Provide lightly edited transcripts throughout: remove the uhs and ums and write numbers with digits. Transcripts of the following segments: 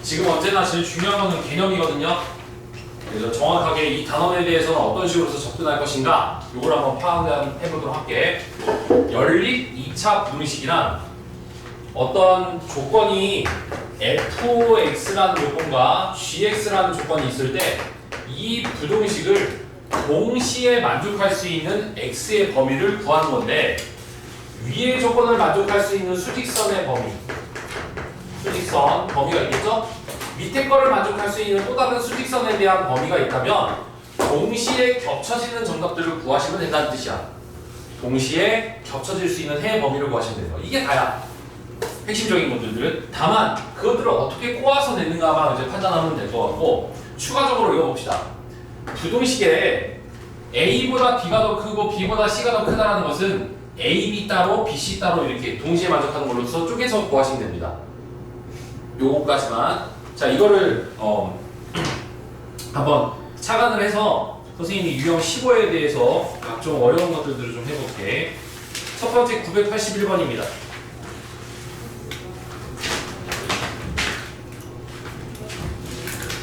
지금 언제나 제일 중요한 거는 개념이거든요. 그래서 정확하게 이 단원에 대해서는 어떤 식으로 해서 접근할 것인가 이걸 한번 파악해 보도록 할게. 연립 2차 부등식이란 어떤 조건이 fx라는 조건과 gx라는 조건이 있을 때 이 부등식을 동시에 만족할 수 있는 x의 범위를 구하는 건데, 위의 조건을 만족할 수 있는 수직선의 범위, 수직선 범위가 있겠죠? 밑에 거를 만족할 수 있는 또 다른 수직선에 대한 범위가 있다면 동시에 겹쳐지는 정답들을 구하시면 된다는 뜻이야. 동시에 겹쳐질 수 있는 해의 범위를 구하시면 돼요. 이게 다야. 핵심적인 것들은. 다만 그것들을 어떻게 꼬아서 냈는가만 이제 판단하면 될 것 같고, 추가적으로 읽어봅시다. 부등식에 A보다 B가 더 크고 B보다 C가 더 크다는 것은 A, B 따로, B, C 따로 이렇게 동시에 만족하는 걸로서 쪼개서 구하시면 됩니다. 요거까지만. 자, 이거를 한번 착안을 해서 선생님이 유형 15에 대해서 각종 어려운 것들을 좀 해볼게. 첫 번째 981번입니다.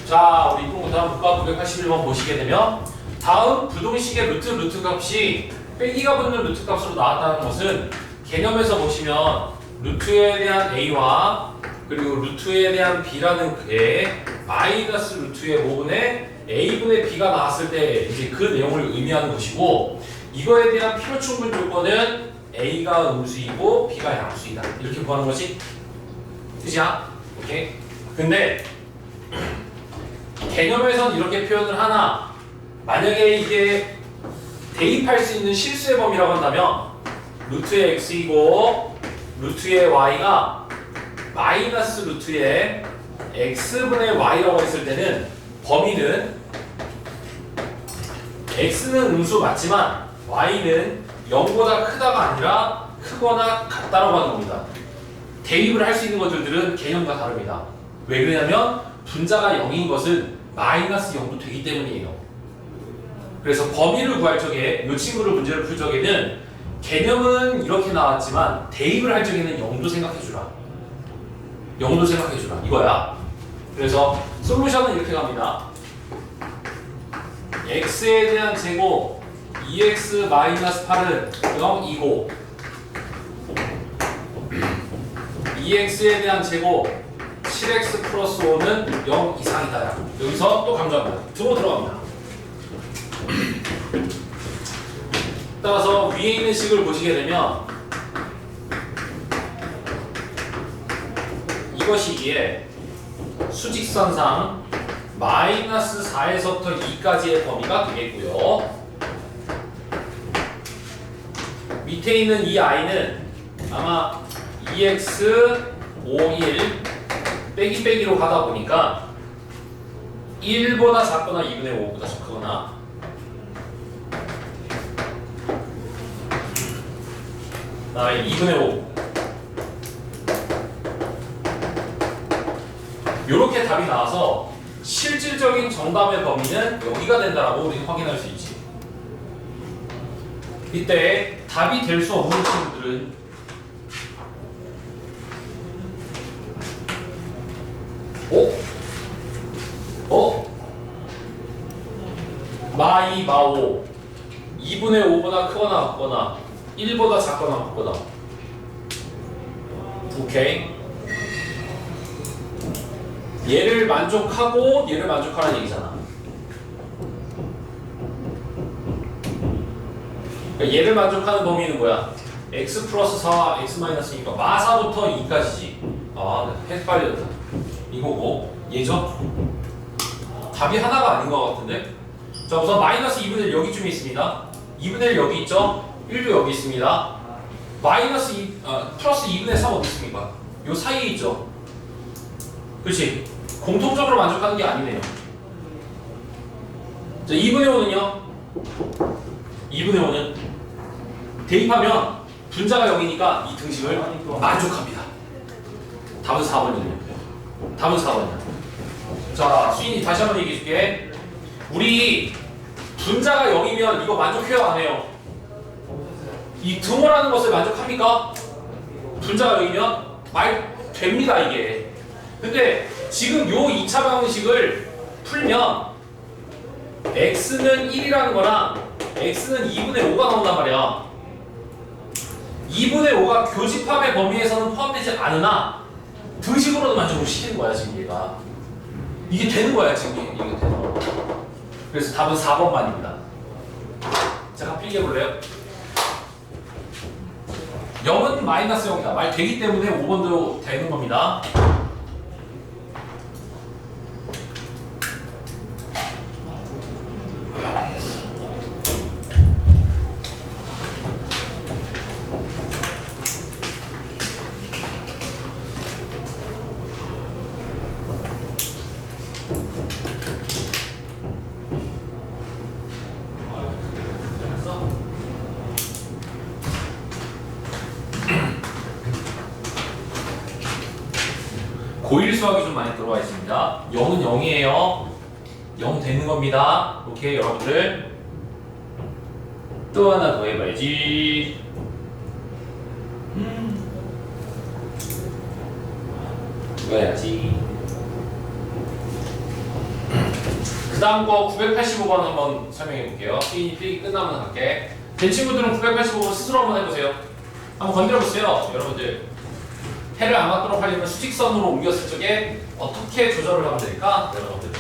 자, 우리 이분부터 한번 볼까? 981번 보시게 되면 다음 부등식의 루트 값이 빼기가 붙는 루트 값으로 나왔다는 것은 개념에서 보시면 루트에 대한 a와 그리고 루트에 대한 b라는 게 마이너스 루트의 5분의 a분의 b가 나왔을 때 이제 그 내용을 의미하는 것이고, 이거에 대한 필요 충분 조건은 a가 음수이고 b가 양수이다. 이렇게 구하는 것이 뜻이야. 오케이? 근데 개념에선 이렇게 표현을 하나, 만약에 이게 대입할 수 있는 실수의 범위라고 한다면 루트의 x이고 루트의 y가 마이너스 루트의 x분의 y라고 했을 때는 범위는 x는 음수 맞지만 y는 0보다 크다가 아니라 크거나 같다라고 하는 겁니다. 대입을 할 수 있는 것들은 개념과 다릅니다. 왜 그러냐면 분자가 0인 것은 마이너스 0도 되기 때문이에요. 그래서 범위를 구할 적에 이 친구를 문제를 풀 적에는 개념은 이렇게 나왔지만 대입을 할 적에는 0도 생각해주라. 0도 생각해주라. 이거야. 그래서 솔루션은 이렇게 갑니다. x에 대한 제곱 2x-8은 0이고 2x에 대한 제곱 7x 플러스 5는 0 이상이다. 여기서 또 강조합니다. 두로 들어갑니다. 따라서 위에 있는 식을 보시게 되면 이것이기에 수직선상 마이너스 4에서부터 2까지의 범위가 되겠고요. 밑에 있는 이 i는 아마 2x 5, 1 빼기 빼기로 가다 보니까 1보다 작거나 2분의 5보다 작거나 그다음에 2분의 5 요렇게 답이 나와서 실질적인 정답의 범위는 여기가 된다라고 우리는 확인할 수 있지. 이때 답이 될 수 없는 친구들은 마2, 마5 2분의 5보다 크거나 같거나 1보다 작거나 같거나. 오케이? 얘를 만족하고 얘를 만족하라는 얘기잖아. 그러니까 얘를 만족하는 범위는 뭐야? x 플러스 4와 x 마이너스 2가 마4부터 2까지지. 아, 헷갈렸다. 이거고 얘죠? 답이 하나가 아닌 것 같은데? 자, 우선 마이너스 2분의 1 여기쯤에 있습니다. 2분의 1 여기 있죠? 1도 여기 있습니다. 마이너스 2, 플러스 2분의 3 어디 있습니까? 요 사이에 있죠? 그렇지? 공통적으로 만족하는 게 아니네요. 자, 2분의 5는요? 2분의 5는 대입하면 분자가 0이니까 이 등식을 만족합니다. 답은 4번이네요. 답은 4번이야. 자, 수인이 다시 한번 얘기해 줄게. 우리 분자가 0이면 이거 만족해요, 안 해요? 이 등호라는 것을 만족합니까? 분자가 0이면 말 됩니다, 이게. 근데 지금 요 2차 방정식을 풀면 x는 1이라는 거랑 x는 2분의 5가 나온단 말이야. 2분의 5가 교집합의 범위에서는 포함되지 않으나 등식으로도 만족을 시키는 거야 지금 얘가. 이게 되는 거야 지금 이게 되는 거야. 그래서 답은 4번만입니다. 자, 필기해 볼래요? 0은 마이너스 0이다. 말 되기 때문에 5번도 되는 겁니다. 고1 수학이 좀 많이 들어와 있습니다. 0은 0이에요. 0 되는 겁니다. 오케이, 여러분들. 또 하나 더 해봐야지. 이거 해야지. 그 다음 거 985번 한번 설명해 볼게요. 필기 끝나면 갈게. 된 친구들은 985번 스스로 한번 해보세요. 한번 건드려 보세요, 여러분들. 해를 안 맞도록 하려면 수직선으로 옮겼을 적에 어떻게 조절을 하면 될까? 여러분들.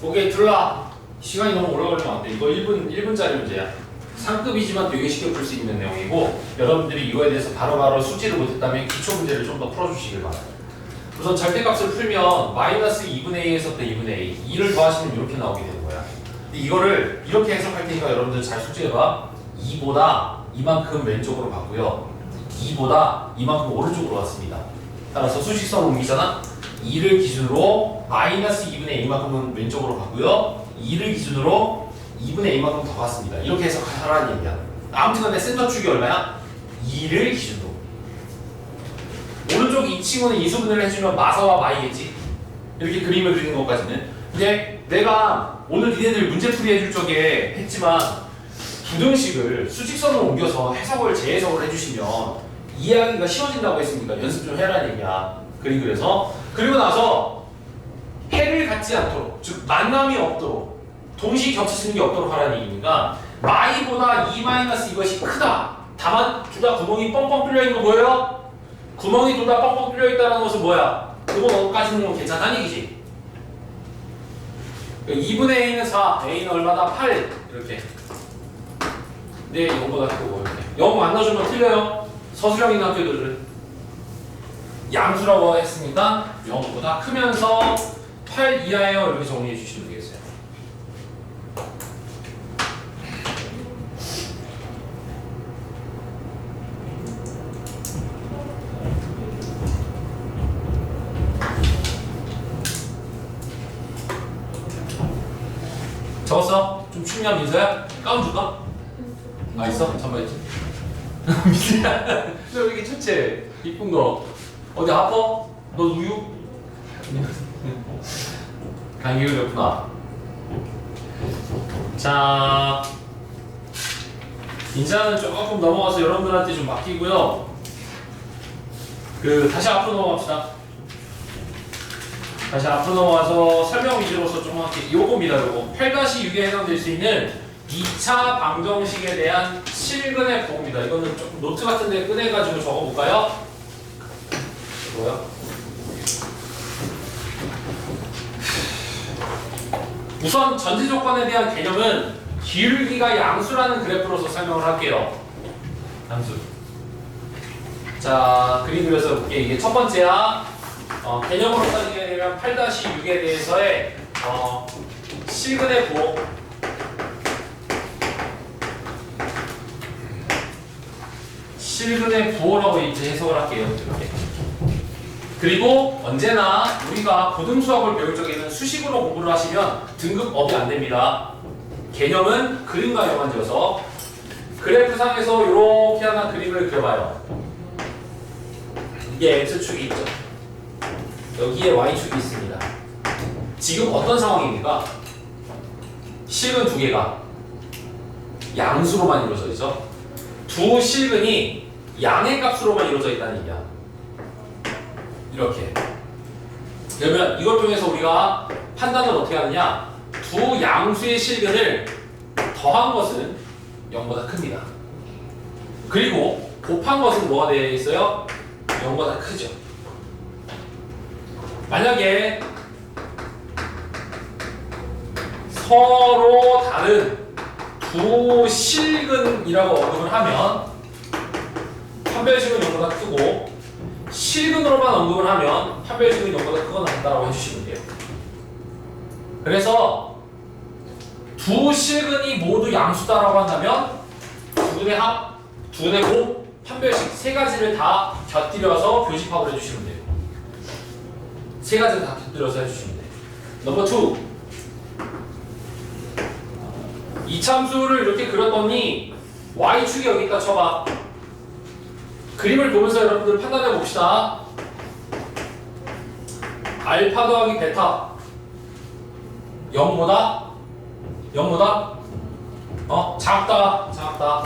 오케이, 들어와. 시간이 너무 오래 걸리면 안 돼. 이거 1분짜리 문제야. 상급이지만 되게 쉽게 풀 수 있는 내용이고 여러분들이 이거에 대해서 바로바로 수지를 못했다면 기초 문제를 좀 더 풀어주시길 바라요. 우선 절대값을 풀면 마이너스 2분의 a에서 2분의 a 2를 더하시면 이렇게 나오게 되는 거야. 근데 이거를 이렇게 해석할 테니까 여러분들 잘 숙지해봐. 2보다 이만큼 왼쪽으로 갔고요. 2보다 이만큼 오른쪽으로 갔습니다. 따라서 수직선을 옮기잖아. 2를 기준으로 마이너스 2분의 a만큼은 왼쪽으로 갔고요. 2를 기준으로 2분의 a만큼 더 갔습니다. 이렇게 해석하라는 얘기야. 아무튼간에 센터축이 얼마야? 2를 기준으로. 오른쪽 이 친구는 이수분해를 해주면 마사와 마이겠지. 이렇게 그림을 그리는 것까지는. 근데 내가 오늘 니네들 문제풀이 해줄 적에 했지만 부등식을 수직선으로 옮겨서 해석을 재해석을 해주시면 이해하기가 쉬워진다고 했으니까 연습 좀 해라는 얘기야. 그래서 그리고 나서 해를 갖지 않도록, 즉 만남이 없도록, 동시에 겹치는 게 없도록 하라는 얘기니까 마이보다 2 마이너스 이것이 크다. 다만 둘 다 구멍이 뻥뻥 뚫려 있는 거 보여요? 구멍이 둘 다 뻥뻥 뚫려 있다는 것은 뭐야? 구멍까지는 뭐 괜찮다는 얘기지. 2분의 a는 4, a는 얼마다? 8 이렇게. 네, 0보다 크고 이렇게. 0 만나주면 틀려요. 서술형 있는 학교들은 양수라고 했으니까 0보다 크면서 8 이하예요. 이렇게 정리해 주시면 되겠어요. 적었어? 좀 춥냐 민서야? 가운 줄까? 아 있어? 잠깐 있지. 민서야 너 왜 이렇게 첫째 이쁜 거 어디 아파? 너 우유? 감기 걸렸구나. 자 인자는 조금 넘어가서 여러분들한테 좀 맡기고요. 다시 앞으로 넘어갑시다. 다시 앞으로 넘어가서 설명 위주로서 좀 할게요. 요겁니다. 요거 8-6에 해당될 수 있는 2차 방정식에 대한 실근의 부호입니다. 이거는 조금 노트 같은 데 꺼내가지고 적어볼까요? 뭐요? 우선 전제 조건에 대한 개념은 기울기가 양수라는 그래프로서 설명을 할게요. 양수. 자, 그림 그려서 볼게. 이게 첫 번째야. 개념으로 따지게 되면 8-6에 대해서의 실근의 부호. 실근의 부호라고 이제 해석을 할게요. 이렇게. 그리고 언제나 우리가 고등수학을 배울 적에는 수식으로 공부를 하시면 등급 업이 안 됩니다. 개념은 그림과 연관지어서 그래프상에서 이렇게 하나 그림을 그려봐요. 이게 X축이 있죠. 여기에 Y축이 있습니다. 지금 어떤 상황입니까? 실근 두 개가 양수로만 이루어져 있죠. 두 실근이 양의 값으로만 이루어져 있다는 얘기야. 이렇게. 그러면 이걸 통해서 우리가 판단을 어떻게 하느냐? 두 양수의 실근을 더한 것은 0보다 큽니다. 그리고 곱한 것은 뭐가 되어 있어요? 0보다 크죠. 만약에 서로 다른 두 실근이라고 언급을 하면 판별식은 0보다 크고 실근으로만 언급을 하면 판별식은 0보다 크거나 같다라고 해주시면 돼요. 그래서 두 실근이 모두 양수다라고 한다면 두근의 합, 두근의 곱, 판별식 세 가지를 다 곁들여서 교집합을 해주시면 돼요. 세 가지를 다 곁들여서 해주시면 돼요. 넘버 2. 이참수를 이렇게 그렸더니 y축이 여기 있다 쳐봐. 그림을 보면서 여러분들 판단해 봅시다. 알파 더하기 베타 0보다 작다.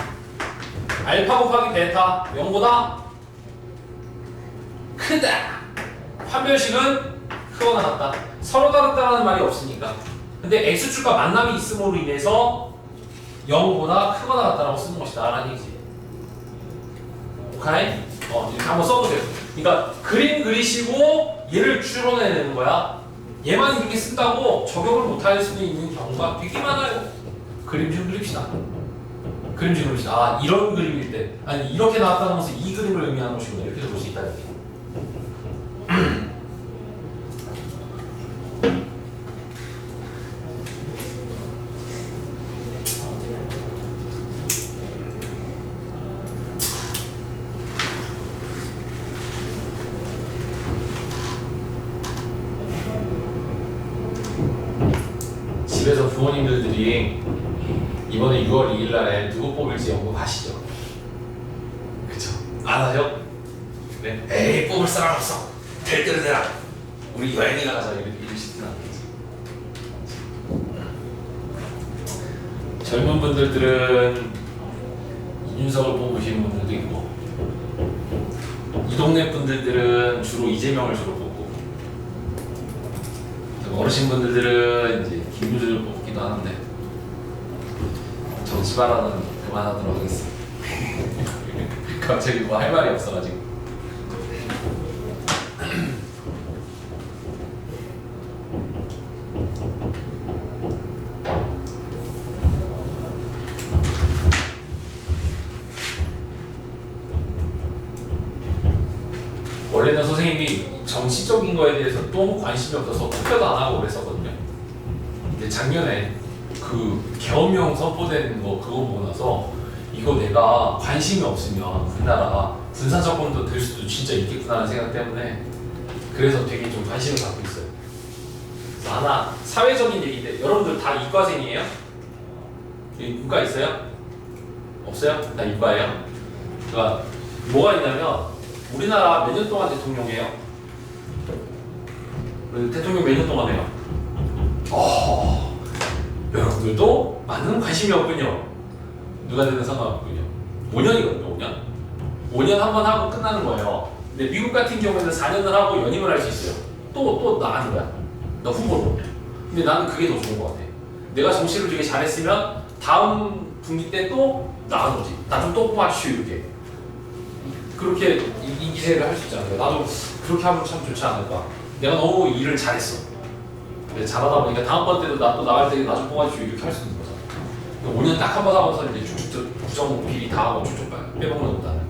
알파 곱하기 베타 0보다 크다. 판별식은 크거나 같다. 서로 다르다라는 말이 없으니까. 근데 x축과 만남이 있음으로 인해서 0보다 크거나 같다라고 쓰는 것이다 라는 얘기지. 오케이? 이렇게 한번 써보세요. 그러니까 그림 그리시고 얘를 추론해내는 거야. 얘만 이렇게 쓴다고 적용을 못할 수도 있는 경우가 되게 많아요. 그림 좀 그립시다. 그림지 그리시다. 아, 이런 그림일 때, 아니 이렇게 나왔다는 것은 이 그림을 의미하는 것이구나. 이렇게도 볼 수 있다는 얘기. 집에서 부모님들이 이번에 6월 2일 날에 누구 뽑을지 연구하시죠? 그쵸? 안 하죠? 네? 에이 뽑을 사람 없어. 될 대로 되라. 우리 여행이나 가자. 이러시진 않겠지. 젊은 분들은 이준석을 뽑으시는 분들도 있고, 이 동네 분들은 주로 이재명을 주로 뽑고, 어르신 분들은 이제 김유주를 뽑기도 하는데, 정치 발언은 그만하도록 하겠습니다. 갑자기 뭐 할 말이 없어가지고. 원래는 선생님이 정치적인 거에 대해서 너무 관심이 없어서 투표도 안 하고 그랬었거든요. 근데 작년에 그 계엄령 선포되는 거 그거 보고 나서 이거 내가 관심이 없으면 우리나라 군사 정권도 될 수도 진짜 있겠구나 하는 생각 때문에 그래서 되게 좀 관심을 갖고 있어요. 그래서 하나 사회적인 얘기인데 여러분들 다 이과생이에요? 이과 있어요? 없어요? 나 이과예요. 그러니까 뭐가 있냐면 우리나라 몇 년 동안 대통령이에요? 대통령 몇 년 동안 해요? 여러분들도 많은 관심이 없군요. 누가 되든 상관없군요. 5년이거든요, 5년. 5년 한 번 하고 끝나는 거예요. 근데 미국 같은 경우에는 4년을 하고 연임을 할 수 있어요. 또 나가는 거야. 나 후보로. 근데 나는 그게 더 좋은 것 같아. 내가 정치를 되게 잘했으면 다음 분기 때 또 나가는 거지. 나 좀 또 뽑아주시오, 이렇게. 그렇게 이기세를 할 수 있잖아요. 나도 그렇게 하면 참 좋지 않을까. 내가 너무 일을 잘했어. 잘하다 보니까 다음번 때도 나 또 나갈 때 나 좀 뽑아주시오 이렇게 할 수 있는 거잖아. 5년 딱 한 번 하고서 이제 쭉쭉 부정 비리 다 하고 쭉쭉 빼먹는 것보다는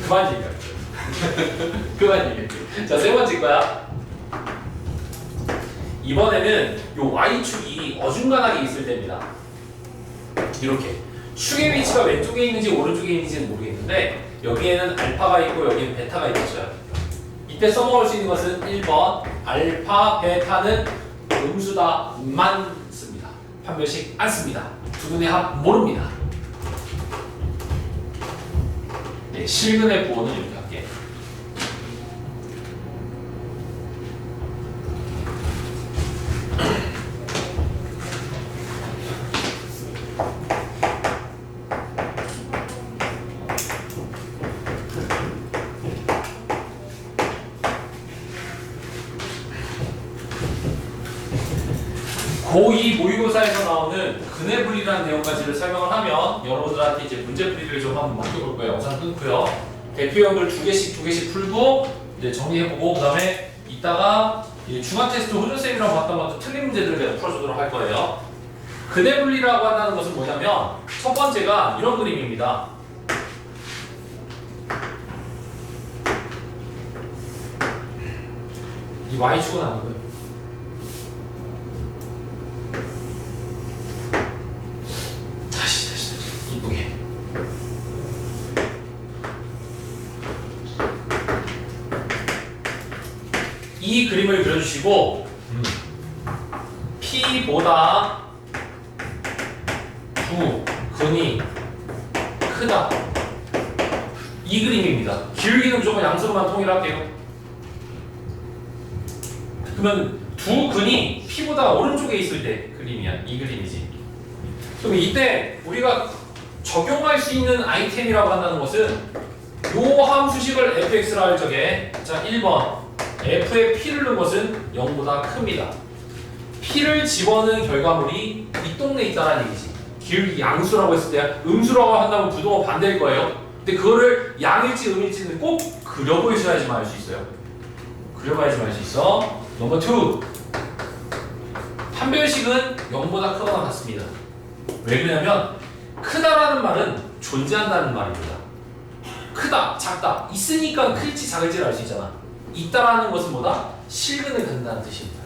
그만 얘기할게요. 그만 얘기할게요. 자, 세 번째 거야. 이번에는 요 Y축이 어중간하게 있을 때입니다. 이렇게 축의 위치가 왼쪽에 있는지 오른쪽에 있는지는 모르겠는데 여기에는 알파가 있고 여기는 베타가 있겠죠. 이때 써먹을 수 있는 것은 1번 알파, 베타는 음수다만 씁니다. 판별식 안 씁니다. 두 분의 합 모릅니다. 네, 실근의 부호는 이렇게 할게. 고2 모의고사에서 나오는 근해분리라는 내용까지를 설명을 하면 여러분들한테 이제 문제풀이를 좀 한번 맡겨볼 거예요. 영상 끊고요. 대표형을 두 개씩 풀고 이제 정리해보고 그 다음에 이따가 중간 테스트 호준쌤이랑 봤던 것도 틀린 문제들을 계속 풀어주도록 할 거예요. 근해분리라고 한다는 것은 뭐냐면 첫 번째가 이런 그림입니다. 이 Y축은 아니고요. 이쁘게. 이 그림을 그려주시고 P보다 두 근이 크다. 이 그림입니다. 기울기는 무조건 양수로만 통일할게요. 그러면 두 근이 P보다 오른쪽에 있을 때 그림이야. 이 그림이지. 그럼 이때 우리가 적용할 수 있는 아이템이라고 한다는 것은 요 함수식을 fx라 할 적에 자 1번 f의 p를 넣은 것은 0보다 큽니다. p를 집어넣은 결과물이 이 동네에 있다는 얘기지. 기울기 양수라고 했을 때 음수라고 한다면 부동어 반대일 거예요. 근데 그거를 양일지 음일지는 꼭 그려보셔야지만 알 수 있어요. 그려봐야지만 알 수 있어. 넘버 2 판별식은 0보다 크거나 같습니다. 왜 그러냐면 크다라는 말은 존재한다는 말입니다. 크다, 작다, 있으니까 클지 작을지를 알 수 있잖아. 있다라는 것은 뭐다? 실근을 갖는다는 뜻입니다.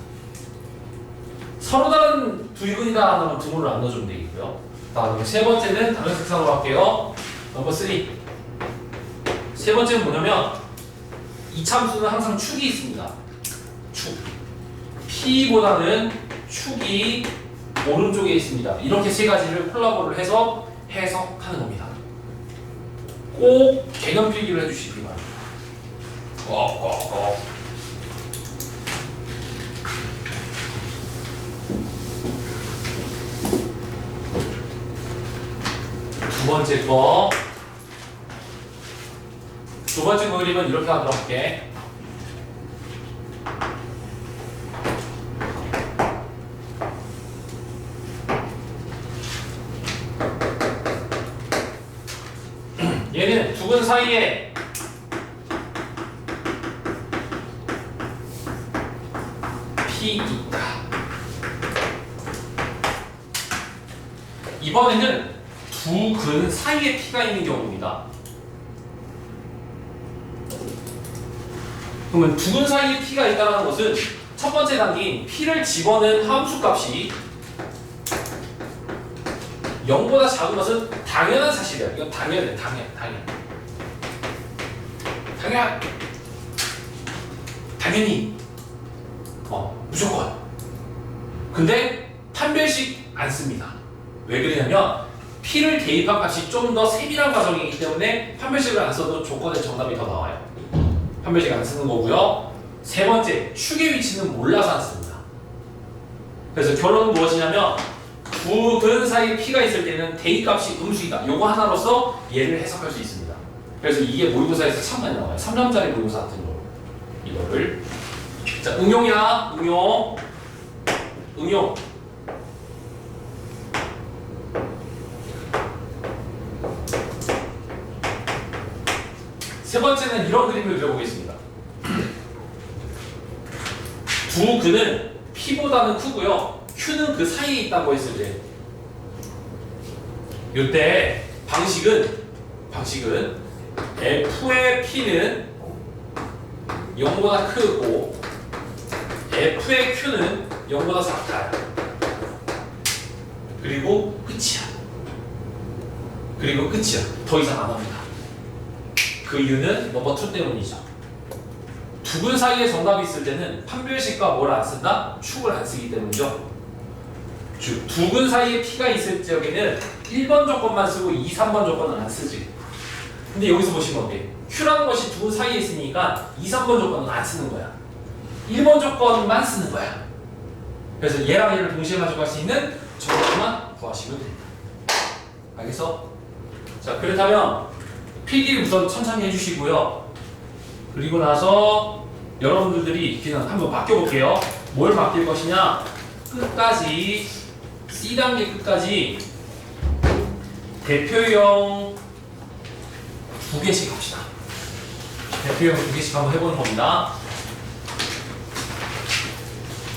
서로 다른 부위근이다 하면 등호를 안 넣어주면 되겠고요. 다음에 세 번째는 다른 색상으로 할게요. 넘버 3. 세 번째는 뭐냐면 이참수는 항상 축이 있습니다. 축. P보다는 축이 오른쪽에 있습니다. 이렇게 세 가지를 콜라보를 해서 해석하는 겁니다. 꼭 개념 필기를 해주시기 바랍니다. 꼭. 두 번째 거. 두 번째 그림은 이렇게 하도록 할게. 얘는 두근 사이에 P 있다. 이번에는 두 근 사이에 P가 있는 경우입니다. 그러면 두 근 사이에 P가 있다는 것은 첫 번째 단계인 P를 집어넣은 함수값이 0보다 작은 것은 당연한 사실이야. 이건 당연. 당연히. 무조건. 근데 판별식 안 씁니다. 왜 그러냐면 P를 대입한 값이 좀 더 세밀한 과정이기 때문에 판별식을 안 써도 조건의 정답이 더 나와요. 판별식 안 쓰는 거고요. 세 번째, 축의 위치는 몰라서 안 씁니다. 그래서 결론은 무엇이냐면 두 근 사이에 P가 있을 때는 대입값이 음수이다. 요거 하나로서 얘를 해석할 수 있습니다. 그래서 이게 모의고사에서 참 많이 나와요. 3점짜리 모의고사 같은 거. 이거를. 자, 응용이야. 응용. 세 번째는 이런 그림을 그려보겠습니다. 두 근은 P보다는 크고요. Q는 그 사이에 있다고 했을 때 이때 방식은 F의 P는 0보다 크고 F의 Q는 0보다 작다. 그리고 끝이야. 더 이상 안 합니다. 그 이유는 넘버 2 때문이죠. 두 근 사이에 정답이 있을 때는 판별식과 뭘 안 쓴다? 축을 안 쓰기 때문이죠. 즉, 두 근 사이에 P가 있을 적에는 1번 조건만 쓰고 2, 3번 조건은 안 쓰지. 근데 여기서 보시면 어때? Q라는 것이 두 근 사이에 있으니까 2, 3번 조건은 안 쓰는 거야. 1번 조건만 쓰는 거야. 그래서 얘랑 얘를 동시에 가져갈 수 있는 정답만 구하시면 됩니다. 알겠어? 자, 그렇다면 필기를 우선 천천히 해주시고요. 그리고 나서 여러분들이 그냥 한번 바뀌어볼게요. 뭘 바뀔 것이냐? 끝까지 C단계 끝까지 대표형 2개씩 합시다. 대표형 2개씩 한번 해보는 겁니다.